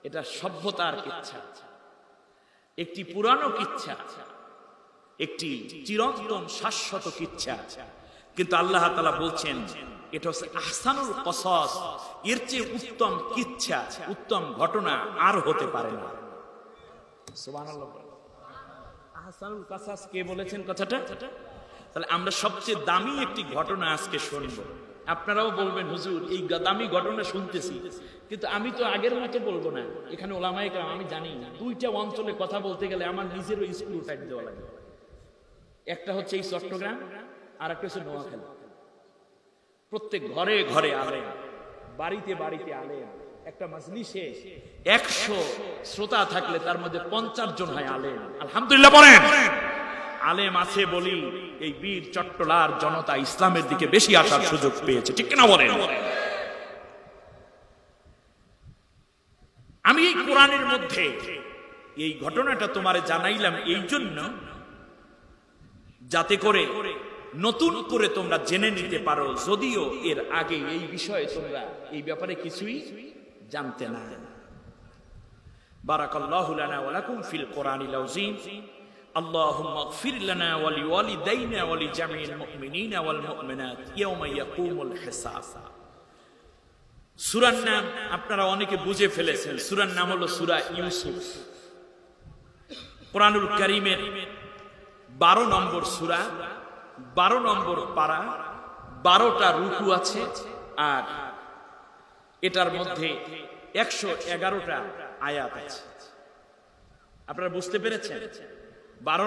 এটা সভ্যতার কিচ্ছা, একটি পুরানো কিচ্ছা, একটি চিরন্তন শাশ্বত কিচ্ছা। কিন্তু আল্লাহ তাআলা বলছেন এটা হচ্ছে আহসানুল কসস, এর চেয়ে উত্তম কিচ্ছা, উত্তম ঘটনা আর হতে পারে না। সুবহানাল্লাহ। আহসানুল কসস কে বলেছেন কথাটা? তাহলে আমরা সবচেয়ে দামি একটি ঘটনা আজকে শুনবো। আপনারাও বলবেন হুজুর এই দামি ঘটনা শুনতেছি, কিন্তু আমি তো আগের মতো বলবো না। এখানে ওলামায়ে কেরাম, আমি জানি না, দুইটা অঞ্চলে কথা বলতে গেলে আমার নিজেরও স্কুল টাইপ দেওয়া লাগে। একটা হচ্ছে এই চট্টগ্রাম, আর একটা হচ্ছে নোয়াখালী। প্রত্যেক ঘরে ঘরে আলেম, বাড়িতে বাড়িতে আলেম। একটা মাজলিসে 100 শ্রোতা থাকলে তার মধ্যে 50 জন হয় আলেম। আলহামদুলিল্লাহ বলেন। আলেম আছে বলি এই বীর চট্টলার জনতা ইসলামের দিকে বেশি আসার সুযোগ পেয়েছে, ঠিক কিনা বলেন? আমি এই কোরআনের মধ্যে এই ঘটনাটা তোমারে জানাইলাম এই জন্য, যাতে করে নতুন করে তোমরা জেনে নিতে পারো, যদিও এর আগে এই বিষয়ে তোমরা এই ব্যাপারে কিছুই জানতে না। বারাকাল্লাহু লানা ওয়া লাকুম ফিল কোরআনিল আযীম। আল্লাহুম্মা ইগফির লানা ওয়া লিওয়ালিদাইনা ওয়া লিজামিল মুমিনিনা ওয়াল মুমিনাত ইয়াওমা ইয়াকুমুল হিসাব। সূরার নাম আপনারা অনেকে বুঝে ফেলেছেন। সূরার নাম হলো সূরা ইউসুফ। কোরআনুল কারীমের 12 নম্বর সূরা, 12 নম্বর পারা, 12টা রুকু আছে, আর এটার মধ্যে 111টা আয়াত আছে। আপনারা বুঝতে পেরেছেন? 12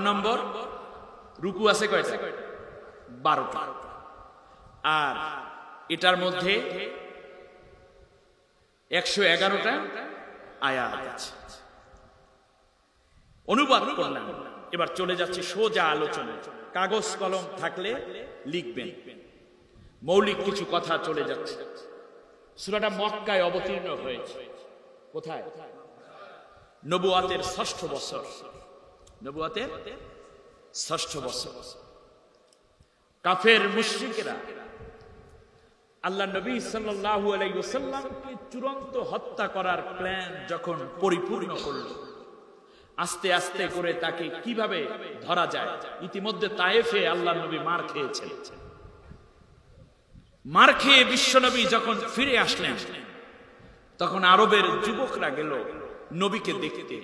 নম্বর রুকু আছে কয়টা? 12টা। আর এটার মধ্যে 111টা আয়াত আছে। অনুবাদ করলাম, এবার চলে যাচ্ছে সোজা আলোচনা। কাগজ কলম থাকলে লিখবেন, মৌলিক কিছু কথা চলে যাচ্ছে। সূরাটা মক্কায় অবতীর্ণ হয়েছে। কোথায়? নবুয়াতের 6ষ্ঠ বছর। নবুয়াতের 6ষ্ঠ বছর। কাফের মুশরিকরা আল্লাহ নবী সাল্লাল্লাহু আলাইহি ওয়াসাল্লামকে চূড়ান্ত হত্যা করার প্ল্যান যখন পরিপূর্ণ করল, আস্তে আস্তে করে তাকে কিভাবে ধরা যায়। ইতিমধ্যে তায়েফে আল্লাহ নবী মার খেয়েছেন। মার খেয়ে বিশ্বনবী যখন ফিরে আসলেন, তখন আরবের যুবকরা গেল নবীকে দেখতে।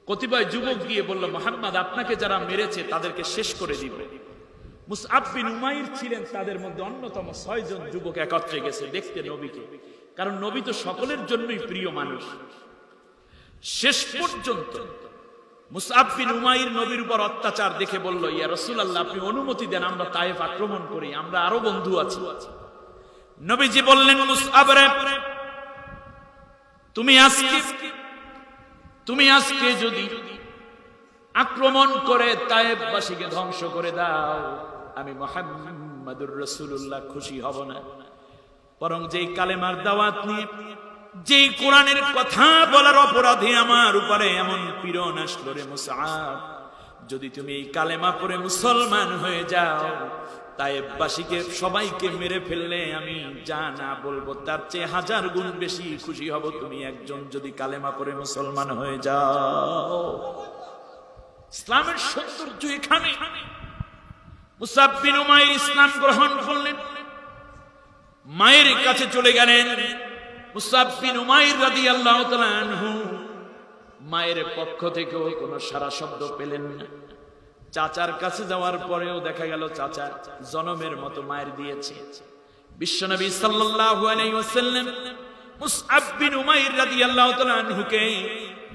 কতিপয় যুবক গিয়ে বলল, মুহাম্মদ আপনাকে যারা মেরেছে তাদেরকে শেষ করে দিব। মুসআব বিন উমাইর ছিলেন তাদের মধ্যে অন্যতম। 6 জন যুবক একত্রে গেছে দেখতে নবীকে, কারণ নবী তো সকলের জন্যই প্রিয় মানুষ। শেষ পর্যন্ত মুসআব বিন উমাইর নবীর উপর অত্যাচার দেখে বলল, ইয়া রাসূলুল্লাহ আপনি অনুমতি দেন, আমরা তায়েফ আক্রমণ করি, আমরা আরো বন্ধু আছি। নবীজি বললেন, মুসআব রে, তুমি আজকে যদি আক্রমণ করে তায়েফবাসীকে ধ্বংস করে দাও, আমি মুহাম্মাদুর রাসূলুল্লাহ খুশি হব না। বরং যেই কালেমার দাওয়াত নিয়ে, যেই কোরআনের কথা বলার অপরাধে আমার উপরে এমন পীড়ন আসলো রে মুসআব, যদি তুমি এই কালেমা পড়ে মুসলমান হয়ে যাও, তায়েফবাসীকে সবাইকে মেরে ফেললে আমি যা না বলবো তার চেয়ে 1000 গুণ বেশি খুশি হব তুমি একজন যদি কালেমা পড়ে মুসলমান হয়ে যাও। ইসলামের সৌন্দর্য এখানে। মুসআব বিন উমাইর ইসলাম গ্রহণ করলেন, মায়ের কাছে চলে গেলেন। মুসআব বিন উমাইর রাদিয়াল্লাহু তাআলা আনহু মায়ের পক্ষ থেকেও কোনো সারা শব্দ পেলেন না। চাচার কাছে যাওয়ার পরেও দেখা গেল চাচা জনমের মতো মায়ের দিয়েছে। বিশ্বনবী সাল্লাল্লাহু আলাইহি ওয়াসাল্লাম মুসআব বিন উমাইর রাদিয়াল্লাহু তাআলা আনহুকে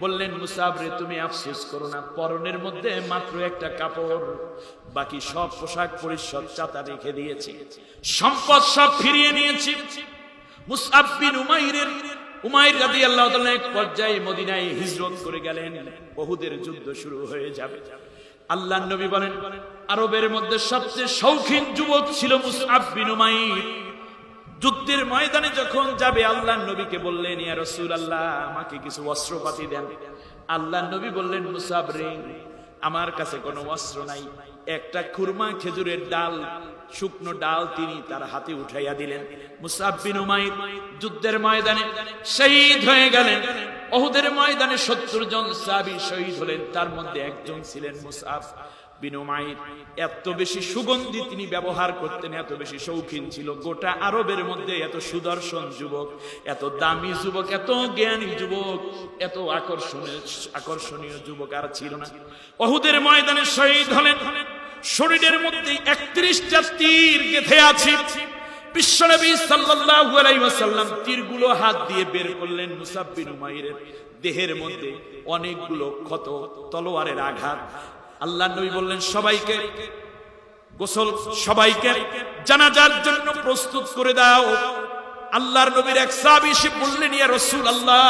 বললেন, মুসআব রে তুমি আফসোস করো না, পরনের মধ্যে মাত্র একটা কাপড়, বাকি সব পোশাক পরিচ্ছদ চাচা রেখে দিয়েছে, সম্পদ সব ফিরিয়ে নিয়েছি। মুসআব বিন উমাইর রাদিয়াল্লাহু তাআলা এক পর্যায়ে মদিনায় হিজরত করে গেলেন। উহুদের যুদ্ধ শুরু হয়ে যাবে। আল্লাহর নবী বলেন, আরবের মধ্যে সবচেয়ে শৌখিন যুবক ছিল মুসআব বিন উমাইর। যুদ্ধের ময়দানে যখন যাবে আল্লাহর নবীকে বললেন, ইয়া রাসূলুল্লাহ আমাকে কিছু অস্ত্রপাতি দেন। আল্লাহর নবী বললেন, মুসআব রে আমার কাছে কোনো অস্ত্র নাই। একটা খুরমা খেজুরের ডাল, শুকনো ডাল তিনি তার হাতে উঠাইয়া দিলেন। মুসআব বিন উমাইর যুদ্ধের ময়দানে শহীদ হয়ে গেলেন। উহুদের ময়দানে 70 জন সাহাবী শহীদ হলেন, তার মধ্যে একজন ছিলেন মুসআব বিন উমাইর। এত বেশি সুগন্ধি তিনি ব্যবহার করতেন, এত বেশি শৌখিন ছিল। গোটা আরবের মধ্যে এত সুদর্শন যুবক, এত দামি যুবক, এত জ্ঞানী যুবক, এত আকর্ষণীয় যুবক আর ছিল না। উহুদের ময়দানে শহীদ হলেন। শরীরের মধ্যে 31টা তীর গেঁথে আছে। বিশ্বনবী সাল্লাল্লাহু আলাইহি ওয়াসাল্লাম তীরগুলো হাত দিয়ে বের করলেন। মুসআব বিন উমাইরের দেহের মধ্যে অনেকগুলো ক্ষত, তলোয়ারের আঘাত। আল্লাহর নবী বললেন সবাইকে গোসল, সবাইকে জানাজার জন্য প্রস্তুত করে দাও। আল্লাহর নবীর এক সাহাবী এসে বললেন, ইয়া রাসূলুল্লাহ,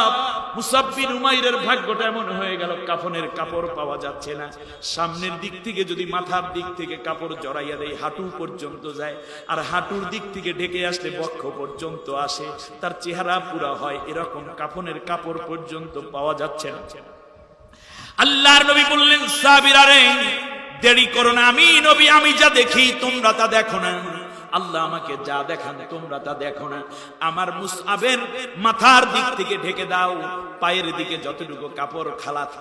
মুসআব বিন উমাইরের ভাগ্যটা এমন হয়ে গেল, কাফনের কাপড় পাওয়া যাচ্ছে না। সামনের দিক থেকে যদি মাথার দিক থেকে কাপড় জড়াইয়া দেয় হাঁটু পর্যন্ত যায়, আর হাঁটুর দিক থেকে ঢেকে আসলে বক্ষ পর্যন্ত আসে, তার চেহারা পুরা হয়, এরকম কাফনের কাপড় পর্যন্ত পাওয়া যাচ্ছে না। আল্লাহর নবী বললেন, সাহাবীরা রে, দেরি করো না, আমি নবী, আমি যা দেখি তোমরা তা দেখো না। আল্লাহ আমাকে যা দেখান তোমরা তা দেখো না। আমার মুসআবের মাথার দিক থেকে ঢেকে দাও, পায়ের দিকে যতটুকু কাপড়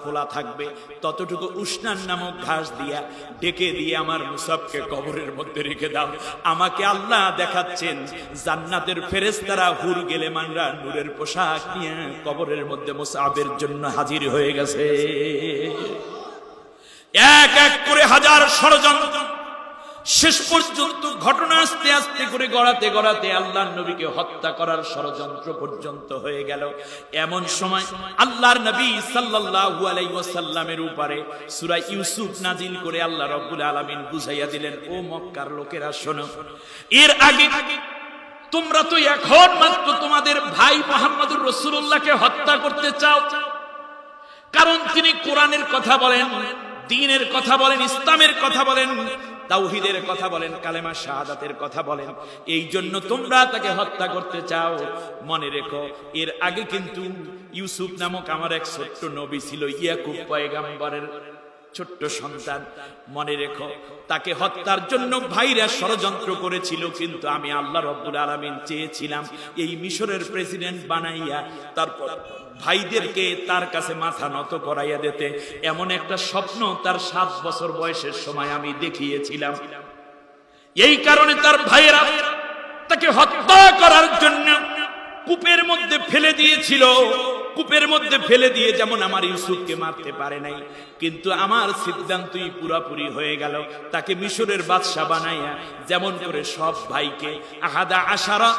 খোলা থাকবে ততটুকু উসনান নামক ঘাস দিয়া ঢেকে দিয়ে আমার মুসআবকে কবরের মধ্যে রেখে দাও। আমাকে আল্লাহ দেখাচ্ছেন জান্নাতের ফেরেশতারা হুর গেলে মানরা নূরের পোশাক নিয়ে কবরের মধ্যে মুসআবের জন্য হাজির হয়ে গেছে। এক এক করে হাজার ষড়যন্ত্র, শেষ পর্যন্ত ঘটনা আস্তে আস্তে করে গড়াতে আল্লাহর নবীকে হত্যা করার ষড়যন্ত্র পর্যন্ত হয়ে গেল। এমন সময় আল্লাহর নবী সাল্লাল্লাহু আলাইহি ওয়াসাল্লামের উপরে সূরা ইউসুফ নাজিল করে আল্লাহ রাব্বুল আলামিন বুঝাইয়া দিলেন, ও মক্কার লোকেরা শোনো, এর আগে তোমরা তো এখন মাত্র তোমাদের ভাই মুহাম্মদুর রাসূলুল্লাহকে হত্যা করতে চাও, কারণ তিনি কোরআনের কথা বলেন, দ্বীনের কথা বলেন, ইসলামের কথা বলেন, তাওহীদের কথা বলেন, কালেমা শাহাদাতের কথা বলেন, এই জন্য তোমরা তাকে হত্যা করতে চাও। মনে রেখো, এর আগে কিন্তু ইউসুফ নামক আমার এক ছোট্ট নবী ছিল, ইয়াকুব পয়গম্বরের ছোট্ট সন্তান। মনে রেখো, তাকে হত্যার জন্য ভাইরা ষড়যন্ত্র করেছিল, কিন্তু আমি আল্লাহ রাব্বুল আলামিন চেয়েছিলাম এই মিশরের প্রেসিডেন্ট বানাইয়া তারপর ভাইদেরকে তার কাছে মাথা নত করাইয়া দিতে। এমন একটা স্বপ্ন তার 7 বছর বয়সের সময় আমি দেখিয়েছিলাম। এই কারণে তার ভাইয়েরা তাকে হত্যা করার জন্য কূপের মধ্যে ফেলে দিয়েছিল। কূপের মধ্যে ফেলে দিয়ে যেমন আমার ইউসুফকে মারতে পারে নাই, কিন্তু আমার সিদ্ধান্তই পুরাপুরি হয়ে গেল। তাকে মিশরের বাদশা বানাইয়া যেমন করে সব ভাইকে আহাদা আশারা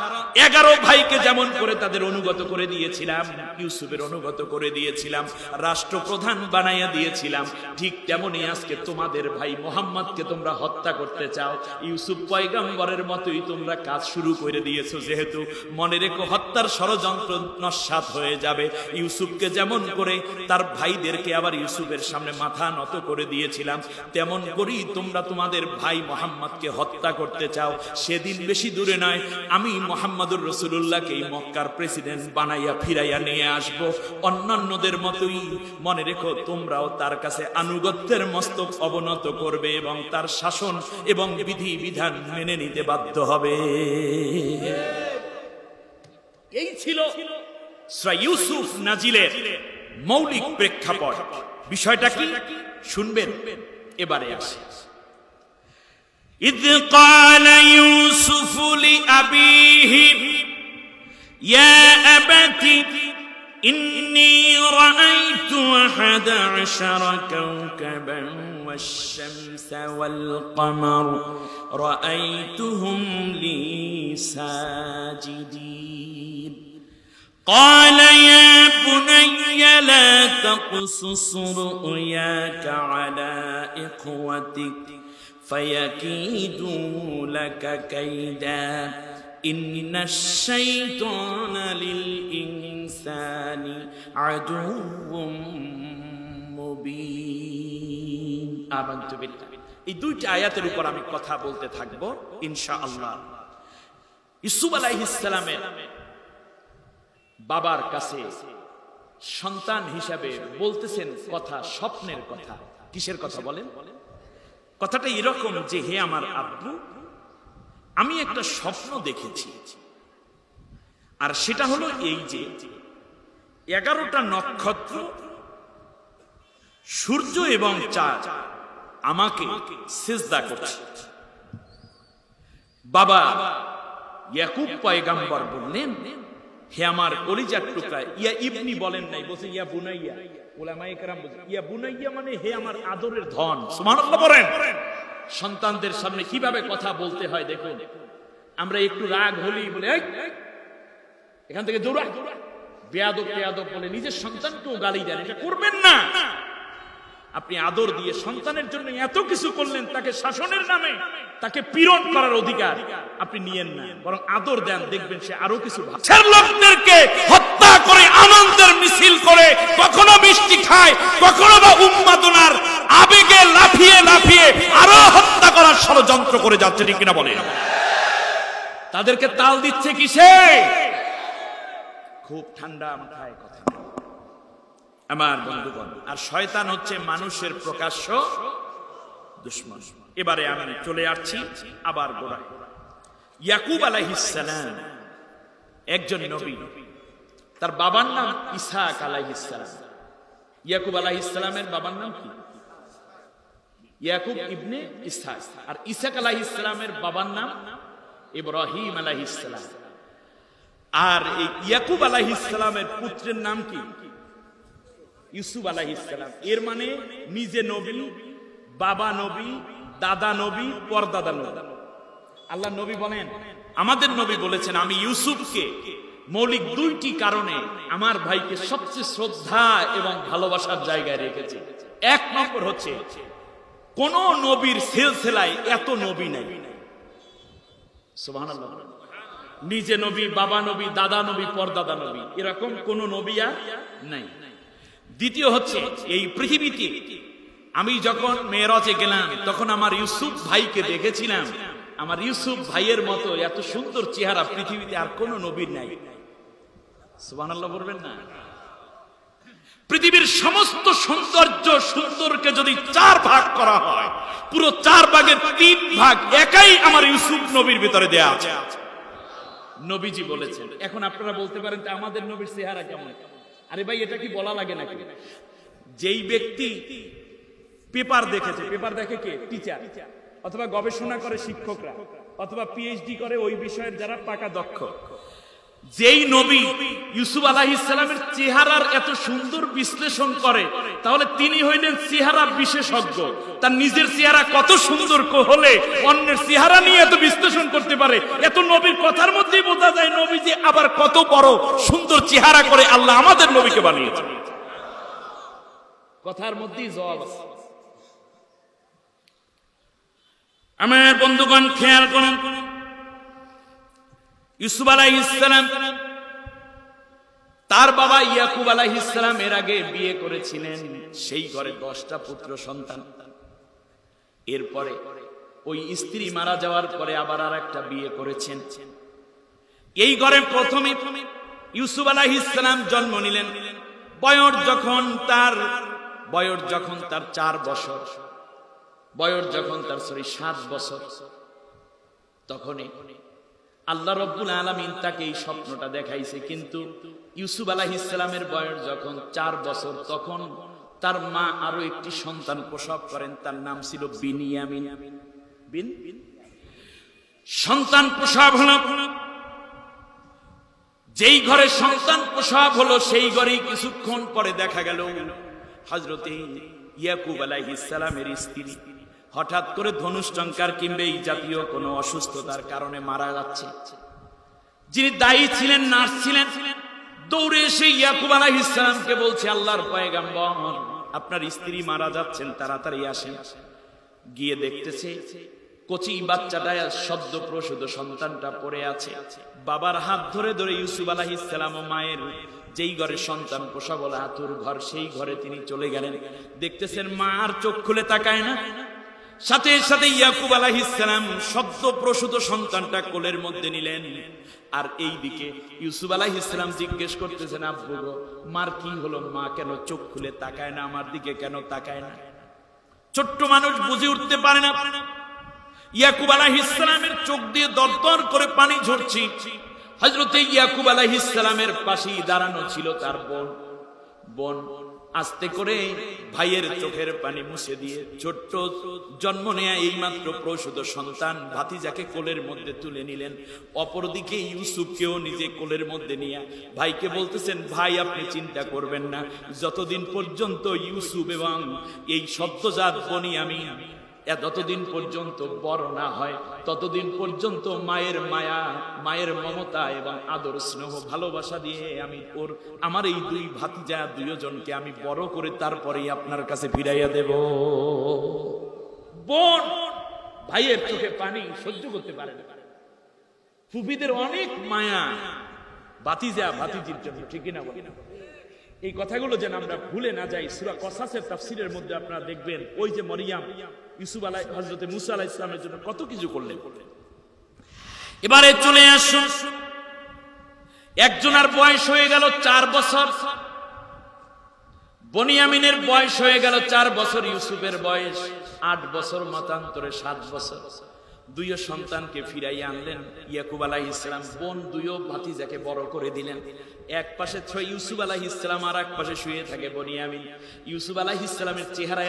11 ভাইকে যেমন করে তাদের অনুগত করে দিয়েছিলাম, ইউসুফের অনুগত করে দিয়েছিলাম, রাষ্ট্রপ্রধান বানাইয়া দিয়েছিলাম, ঠিক তেমনি আজকে তোমাদের ভাই মুহাম্মদকে তোমরা হত্যা করতে চাও। ইউসুফ পয়গম্বরের মতোই তোমরা কাজ শুরু করে দিয়েছো। যেহেতু মনে রেখো, হত্যার ষড়যন্ত্র নস্যাৎ হয়ে যাবে। ইউসুফকে যেমন করে তার ভাইদেরকে আবার ইউসুফের সামনে মাথা নত করে দিয়েছিলাম, তেমন করেই তোমরা তোমাদের ভাই মুহাম্মদকে হত্যা করতে চাও। সেদিন বেশি দূরে নয়, আমি মুহাম্মদুর রাসূলুল্লাহকে মক্কার প্রেসিডেন্ট বানাইয়া ফিরাইয়া নিয়ে আসব। অন্যান্যদের মতোই মনে রেখো, তোমরাও তার কাছে আনুগত্যের মস্তক অবনত করবে এবং তার শাসন এবং বিধি বিধান মেনে নিতে বাধ্য হবে। এই ছিল সূরা ইউসুফ নাজিলের মৌলিক প্রেক্ষাপট। বিষয়টা কি শুনবেন, এবারে আসি। ইয ক্বালা ইউসুফ লিআবিহি ইয়া আবাতি ইন্নী রাআইতু 11 কাওকাবান ওয়াশ-শামসা ওয়াল-কমার রাআইতুহুম লি সাজিদিন। قال يا بني لا تقصص رؤياك على إخوتك فيكيدوا لك كيدا إن الشيطان للإنسان عدو مبين। آمنت بالله। এই দুইটা আয়াতের উপর আমি কথা বলতে থাকবো ইনশাআল্লাহ। ইউসুফ আলাইহিস সালামের বাবার কাছে সন্তান হিসাবে বলতেছেন কথা, স্বপ্নের কথা। কিসের কথা বলেন? কথাটা এরকম যে, হে আমার আব্বু, আমি একটা স্বপ্ন দেখেছি, আর সেটা হলো এই যে 11টা নক্ষত্র, সূর্য এবং চাঁদ আমাকে সিজদা করছে। বাবা ইয়াকুব পয়গম্বর বললেন, হে আমার কলিজার টুকরা। ইয়া ইবনি বলেন নাই, বলছে ইয়া বুনাইয়া। উলামায়ে কেরাম বলেন ইয়া বুনাইয়া মানে হে আমার আদরের ধন। সুবহানাল্লাহ বলেন। সন্তানদের সামনে কিভাবে কথা বলতে হয় দেখুন। আমরা একটু রাগ হলেই বলে এই, এখান থেকে দৌড়া, বেয়াদব বেয়াদব বলে নিজের সন্তানকেও গালি দেন। এটা করবেন না। আপনি আদর দিয়ে সন্তানের জন্য এত কিছু করলেন, তাকে শাসনের নামে তাকে পীড়ন করার অধিকার আপনি নিয়েন না, বরং আদর দেন, দেখবেন সে আরো কিছু লোকদেরকে হত্যা করে আনন্দের মিছিল করে, কখনো মিষ্টি খায়, কখনো বা উন্মাদনার আবেগে লাফিয়ে লাফিয়ে আরো হত্যা করার ষড়যন্ত্র করে যাচ্ছে, ঠিক কিনা বলেন? তাদেরকে তাল দিচ্ছে কিসে? খুব ঠান্ডা মাথায় কথা আমার বন্ধুগণ। আর শয়তান হচ্ছে মানুষের প্রকাশ্য দুশমন। এবারে আমি চলে আসছি আবার গোড়ায়। ইয়াকুব আলাইহিস সালাম একজন নবী, তার বাবার নাম ইসহাক আলাইহিস সালাম। ইয়াকুব আলাইহিস সালামের বাবার নাম কি? ইয়াকুব ইবনে ইসহাক। আর ইসহাক আলাইহিস সালামের বাবার নাম ইব্রাহিম আলাইহিস সালাম। আর এই ইয়াকুব আলাইহিস সালামের পুত্রের নাম কি? ইউসুফ আলাইহিস সালাম। এর মানে নিজে নবী, বাবা নবী, দাদা নবী, পরদাদা নবী। আল্লাহ নবী বলেন, আমাদের নবী বলেছেন, আমি ইউসুফকে মৌলিক দুইটি কারণে আমার ভাইকে সবচেয়ে শ্রদ্ধা এবং ভালোবাসার জায়গায় রেখেছি। এক নম্বর হচ্ছে, কোন নবীর সিলসিলায় এত নবী নাই। সুবহানাল্লাহ। নিজে নবী, বাবা নবী, দাদা নবী, পরদাদা নবী, এরকম কোন নবী আর নাই। দ্বিতীয় হচ্ছে, এই পৃথিবীতে আমি যখন মেরাজে গেলাম তখন আমার ইউসুফ ভাইকে দেখেছিলাম। আমার ইউসুফ ভাইয়ের মতো এত সুন্দর চেহারা পৃথিবীতে আর কোন নবীর নাই। সুবহানাল্লাহ বলবেন না? পৃথিবীর সমস্ত সুন্দরকে যদি 4 ভাগ করা হয়, পুরো 4 ভাগের 3 ভাগ একাই আমার ইউসুফ নবীর ভিতরে দেয়া আছে। নবীজি বলেছেন। এখন আপনারা বলতে পারেন, আমাদের নবীর চেহারা কেমন? আরে ভাই, এটা কি বলা লাগে নাকি? যেই ব্যক্তি পেপার দেখেছে, পেপার দেখে কে? টিচার, অথবা গবেষণা করে শিক্ষকরা, অথবা পিএইচডি করে ওই বিষয়ের যারা পাকা দক্ষ। যেই নবী ইউসুফ আলাইহিস সালামের চেহারার এত সুন্দর বিশ্লেষণ করে, তাহলে তিনি হইলেন চেহারা বিশেষজ্ঞ। তার নিজের চেহারা কত সুন্দর হলে অন্যের চেহারা নিয়ে এত বিশ্লেষণ করতে পারে। এত নবীর কথার মধ্যেই বোঝা যায় নবী যে আবার কত বড় সুন্দর চেহারা করে আল্লাহ আমাদের নবীকে বানিয়েছেন। কথার মধ্যেই জবাব আছে। আমার বন্ধুগণ খেয়াল করুন, ইউসুফ আলাইহিস সালাম তার বাবা ইয়াকুব আলাইহিস সালাম এর আগে বিয়ে করেছিলেন, সেই ঘরে 10টা পুত্র সন্তান। এরপরে ওই স্ত্রী মারা যাওয়ার পরে আবার আরেকটা বিয়ে করেছেন। এই ঘরে প্রথমে ইউসুফ আলাইহিস সালাম জন্ম নিলেন। বয়স যখন তার 4 বছর, বয়স যখন তার 7 বছর, তখনই আল্লাহ রব্বুল আলামিন তাকে এই স্বপ্নটা দেখাইছে। কিন্তু ইউসুফ আলাইহিস সালামের বয়স যখন 4 বছর, তখন তার মা আরো একটি সন্তান প্রসব করেন, তার নাম ছিল বিনিয়ামিন। সন্তান প্রসব হলো, যেই ঘরে সন্তান প্রসব হলো সেই ঘরেই কিছুক্ষণ পরে দেখা গেল হযরতে ইয়াকুব আলাইহিস সালামের স্ত্রী হঠাৎ করে ধনুষ্টঙ্কার কিংবা এই জাতীয় কোনো অসুস্থতার কারণে মারা যাচ্ছে। যিনি দায়ী ছিলেন, নার্স ছিলেন, দৌড়ে এসে ইয়াকুব আলাইহিস সালামকে বলছে, আল্লাহর পয়গম্বর, আপনার স্ত্রী মারা যাচ্ছেন, তাড়াতাড়ি আসেন। গিয়ে দেখতেছে কচি বাচ্চাটা, সদ্য প্রসূত সন্তানটা পড়ে আছে। বাবার হাত ধরে ধরে ইউসুফ আলাইহিস সালাম ও মায়ের যেই ঘরে সন্তান প্রসব হলো আতুর ঘর, সেই ঘরে তিনি চলে গেলেন। দেখতেছেন মা আর চোখ খুলে তাকায় না। সাথে সাথে ইয়াকুব আলাইহিস সালাম সদ্য প্রসূত সন্তানটা কোলের মধ্যে নিলেন। আর এইদিকে ইউসুফ আলাইহিস সালাম জিজ্ঞেস করতেছেন, আব্বু গো, মার কি হলো? মা কেন চোখ খুলে তাকায় না? আমার দিকে কেন তাকায় না? ছোট্ট মানুষ বুঝে উঠতে পারে না। ইয়াকুব আলাইহিস সালামের চোখ দিয়ে দরদর করে পানি ঝরছে। হযরতে ইয়াকুব আলাইহিস সালামের পাশেই দাঁড়ানো ছিল তার বোন। আস্তে করে ভাইয়ের চোখের পানি মুছে দিয়ে ছোট্ট জন্ম নেয়া এইমাত্র প্রসূত সন্তান ভাতিজাকে কোলের মধ্যে তুলে নিলেন। অপরদিকে ইউসুফকেও নিজে কোলের মধ্যে নিয়ে ভাইকে বলতেছেন, ভাই আপনি চিন্তা করবেন না, যতদিন পর্যন্ত ইউসুফ এবং এই সদ্যজাত বনিয়ামিন যতদিন পর্যন্ত বড় না হয় ততদিন পর্যন্ত মায়ের মায়া, মায়ের মমতা এবং আদর স্নেহ ভালোবাসা দিয়ে আমার এই দুই ভাতিজা দুইজনকে আমি বড় করে তারপরেই আপনার কাছে ফিরাইয়া দেব। বোন ভাইয়ের চোখে পানি সহ্য করতে পারে না, ফুফিদের অনেক মায়া ভাতিজা ভাতিজির জন্য, ঠিক না বলেন? এই কথাগুলো যেন আমরা ভুলে না যাই। সূরা কসাসের তাফসীরের মধ্যে আপনারা দেখবেন ওই যে মরিয়াম হযরত মুসা আলাইহিস সালামের জন্য কত কিছু করলেন। এবারে চলে আসুন, একজনের বয়স হয়ে গেল 4 বছর, বনিয়ামিনের বয়স হয়ে গেল 4 বছর, ইউসুফের বয়স 8 বছর, মতান্তরে 7 বছর। দুইও সন্তানকে ফিরাইয়া আনলেন ইয়াকুব আলাইহিস সালাম। বোন দুইও ভাতিজাকে বড় করে দিলেন। এক পাশে ইউসুফ আলাইহিস সালাম, আর এক পাশে শুয়ে থাকে বনিয়ামিন। ইউসুফ আলাইহিস সালামের চেহারা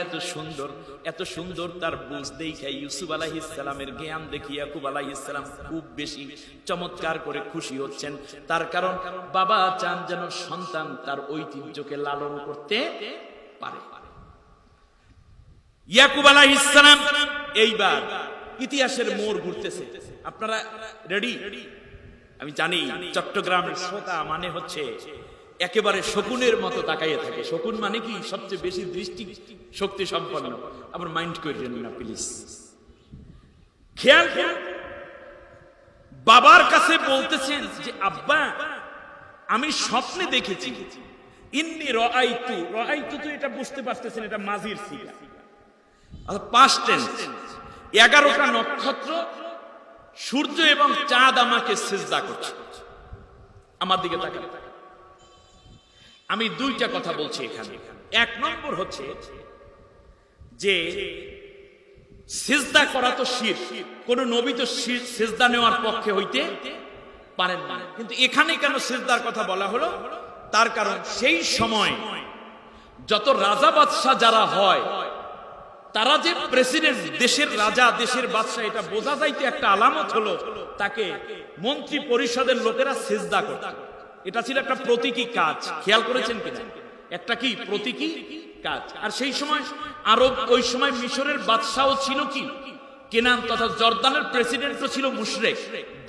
এত সুন্দর, তার বুঝ দেখে ইউসুফ আলাইহিস সালামের জ্ঞান দেখি ইয়াকুব আলাইহিস সালাম খুব বেশি চমৎকার করে খুশি হচ্ছেন। তার কারণ বাবা চান যেন সন্তান তার ঐতিহ্যকে লালন করতে পারে। ইয়াকুব আলাইহিস সালাম এইবার ইতিহাসের মোড় ঘুরতেছে। আপনারা রেডি? আমি জানি চট্টগ্রামের শ্রোতা মানে হচ্ছে একেবারে শকুনের মতো তাকাইয়ে থাকে। শকুন মানে কি? সবচেয়ে বেশি দৃষ্টি শক্তি সম্পন্ন। আবার মাইন্ড করেন না প্লিজ। খেয়াল করুন, বাবার কাছে বলতেছেন যে আব্বা আমি স্বপ্নে দেখেছি, ইন্নী রাআইতু। রাআইতু তো এটা বুঝতে পারতেছেন, এটা মাজির সিগা, পাস্ট টেন্স। 11টা নক্ষত্র, সূর্য এবং চাঁদ আমাকে সিজদা করছে। আমার দিকে তাকান। আমি 2টা কথা বলছি এখানে। 1 নম্বর হচ্ছে যে সিজদা করা তো শিরক, কোন নবী তো সিজদা নেওয়ার পক্ষে হইতে পারেন না। কিন্তু এখানে কেন সিজদার কথা বলা হলো? তার কারণ সেই সময় যত রাজা বাদশাহ যারা হয়, তারা যে প্রেসিডেন্ট, দেশের রাজা, দেশের বাদশাহ, এটা বোঝা যাইতে একটা আলামত হলো তাকে মন্ত্রী পরিষদের লোকেরা সিজদা করত। এটা ছিল একটা প্রতীকী কাজ। খেয়াল করেছেন কিনা? একটা কি প্রতীকী কাজ। আর সেই সময় আরব, ওই সময় মিশরের বাদশাও ছিল কি কেনান তথা জর্দানের প্রেসিডেন্টও ছিল মুশরিক,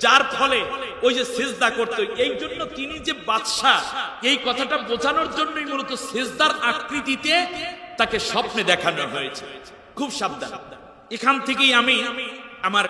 যার ফলে ওই যে সিজদা করত। এই জন্য তিনি যে বাদশাহ, এই কথাটা বোঝানোর জন্যই মূলত সিজদার আকৃতিতে তাকে স্বপ্নে দেখানো হয়েছে। খুব সাবধান। এখান থেকেই আমি আমার